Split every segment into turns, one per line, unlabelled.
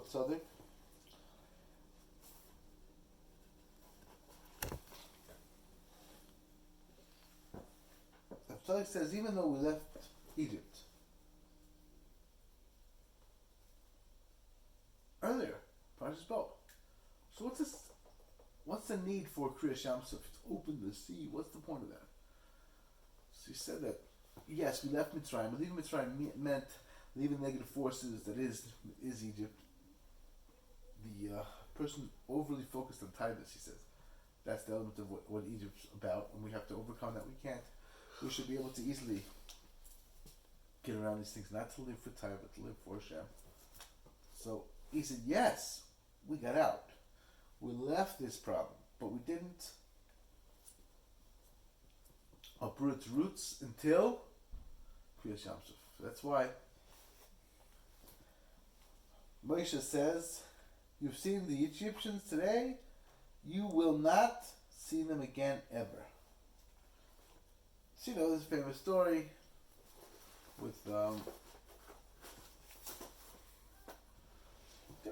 of Tzaddok. Tzaddik says, even though we left Egypt earlier, Parshas Bo. So what's this? What's the need for Kriyas Yamsuf to open the sea? What's the point of that? So he said that yes, we left Mitzrayim, but leaving Mitzrayim meant leaving negative forces that is Egypt. The person overly focused on Titus, he says. That's the element of what Egypt's about, and we have to overcome that. We can't. We should be able to easily get around these things, not to live for Tyre, but to live for Hashem. So he said, yes, we got out. We left this problem, but we didn't uproot its roots until Kriyas Yamsuf. That's why Moshe says, you've seen the Egyptians today, you will not see them again ever. So you know this famous story with there are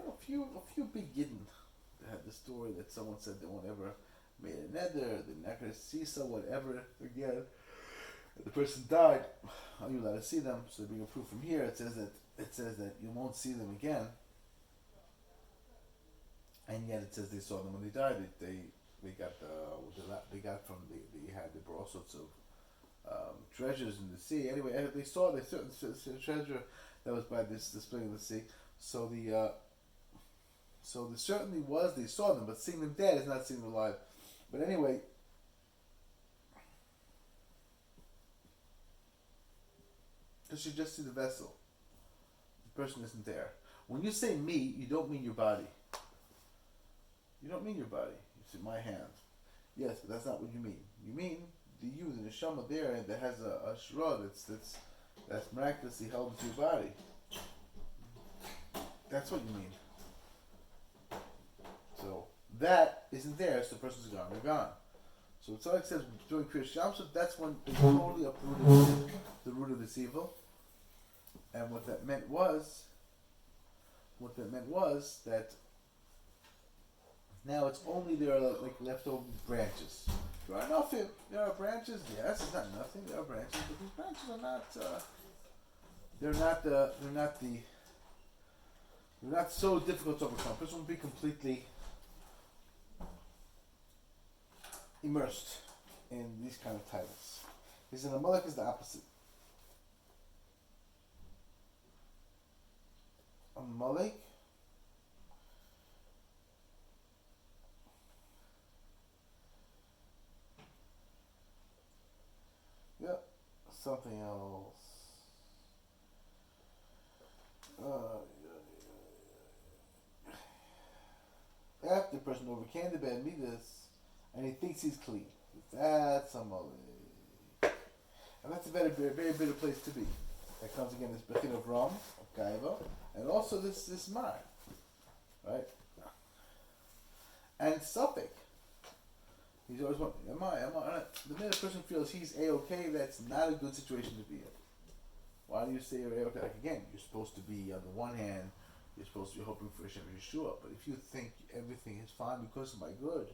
a few big Yidden that had the story that someone said they won't ever made a nether, they're not going to see someone ever again. And the person died. Are you allowed to see them? So they bring a proof from here. It says that you won't see them again. And yet it says they saw them when they died. They brought all sorts of treasures in the sea. Anyway, they saw the treasure that was by this display in the sea. So there certainly was, they saw them, but seeing them dead is not seeing them alive. But anyway, because you just see the vessel. The person isn't there. When you say me, you don't mean your body. You don't mean your body. You say my hand. Yes, but that's not what you mean. You mean the neshama there that has a shra that's miraculously held into your body. That's what you mean. So that isn't there, so the person's gone. They're gone. So Tzadok says during Kriyas Yamsuf, that's when they totally uprooted the root of this evil. And what that meant was that now it's only there are like leftover branches. There are nothing. There are branches. Yes, it's not nothing. There are branches, but these branches are not. They're not so difficult to overcome. This won't be completely immersed in these kind of titles. He said Amalek is the opposite. Amalek something else. After the person overcame the bad midas, and he thinks he's clean, that's a Amalek, and that's a very, very, very bitter place to be. That comes again this bechin of ram, of gaiva, and also this mar, right? And suffix. He's always wondering, am I? The minute a person feels he's A-okay, that's not a good situation to be in. Why do you say you're A-okay? Like again, you're supposed to be, on the one hand, you're supposed to be hoping for Hashem Yeshua, but if you think everything is fine because of my good,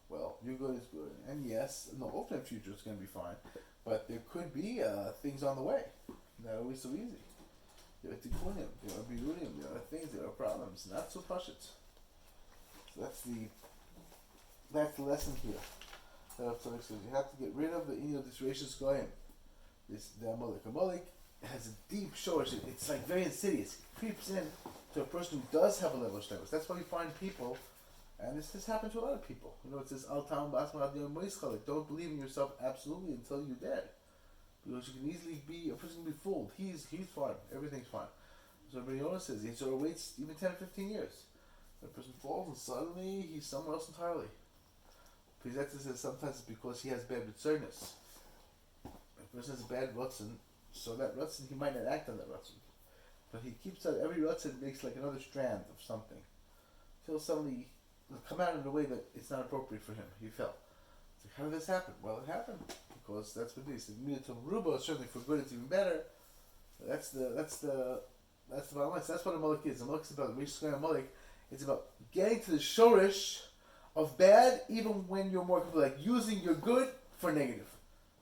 well, your good is good. And yes, in the ultimate future it's going to be fine, but there could be things on the way. Not always so easy. There are tikkunim, there are birurim, there are things, there are problems, not so pashut. So that's the lesson here. So you have to get rid of the this racist goyim. The Amalek. Amalek has a deep shorish. It's like very insidious. It creeps in to a person who does have a level of shlemus. That's why you find people, and this happens to a lot of people. You know, it says Al Tam Basma Like, don't believe in yourself absolutely until you're dead, because you can easily be a person can be fooled. He's fine. Everything's fine. So Rabbi says he sort of waits even 10 or 15 years. The person falls and suddenly he's somewhere else entirely. Pizetta says sometimes it's because he has bad mitzvahs. If a person has a bad rutzen, so that rutzen, he might not act on that rutzen. But he keeps out, every rutzen makes like another strand of something. Till suddenly come out in a way that it's not appropriate for him. He fell. It's like, how did this happen? Well, it happened because that's what it is. Ruba, certainly for good, it's even better. That's the That's the bottom line. So that's what a mullik is. A mullik is about Rishon mullik. It's about getting to the shorish of bad, even when you're more like using your good for negative.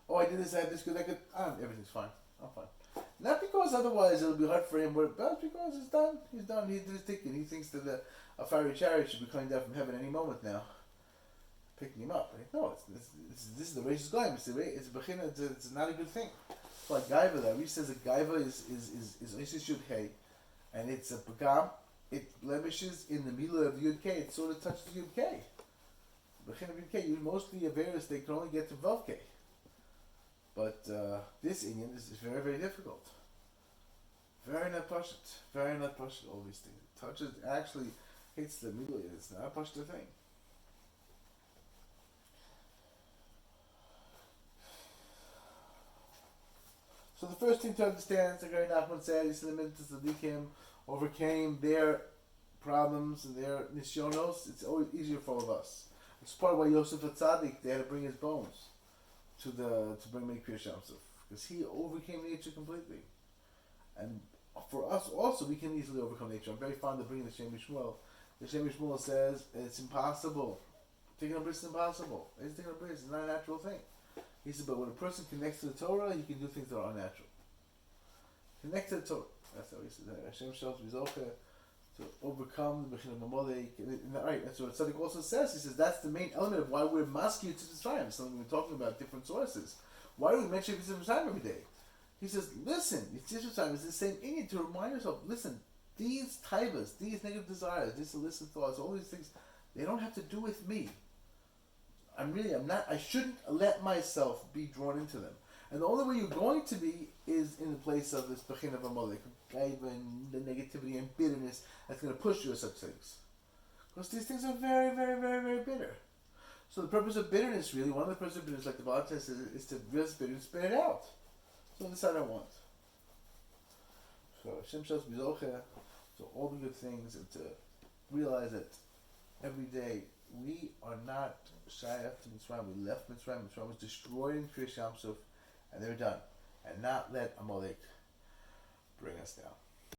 Oh, I did this, I had this good, that good. Everything's fine. I'm fine. Not because otherwise it'll be hard for him, but because he's done. He's done. He did his ticket. He thinks that a fiery chariot should be coming down from heaven any moment now, picking him up. No, this is the way she's going. It's bechina. It's not a good thing. It's like gaiva. The Ari says a gaiva is Yud Hey, and it's a pagam. It blemishes in the middle of Yud K. It sort of touches Yud K. Bechina Yud K. Mostly Averis they can only get to Vav K. But this Indian is very, very difficult. Very not pashut. Very not pashut. All these things. It touches, actually hits the middle. It's not a pashut thing. So the first thing to understand, like Rabbi Nachman said, he said the Mitzvah Tzaddikim overcame their problems and their nisyonos. It's always easier for all of us. It's part of why Yosef Tzaddik, they had to bring his bones to bring make Kriyas Shamsuf, because he overcame nature completely. And for us also, we can easily overcome nature. I'm very fond of bringing the Shem Shmuel. The Shem Shmuel says it's impossible. Taking a bris is impossible. It's taking a bris. It's not a natural thing. He said, but when a person connects to the Torah, he can do things that are unnatural. Connect to the Torah. That's how he said that. Hashem shall be zocher to overcome the Bechina Mamolek. Right, that's what Tzaddok also says. He says that's the main element of why we're masking to the time. Something we're talking about different sources. Why do we mention Yitzhak time every day? He says, listen, Yitzhak time is the same in to remind yourself, listen, these taivas, these negative desires, these illicit thoughts, all these things, they don't have to do with me. I shouldn't let myself be drawn into them. And the only way you're going to be is in the place of this Bechina Mamolek, and the negativity and bitterness that's going to push you to such things. Because these things are very, very, very, very bitter. So the purpose of bitterness, really, one of the purposes of bitterness, like the Baal says, is to realize bitterness, spit it out. So this I don't want. So Hashem shall be zocher, so all the good things, and to realize that every day we are not shayach to Mitzrayim. We left Mitzrayim. Mitzrayim was destroyed in Kriyas Shamsuf, and they're done. And not let Amalek bring us down.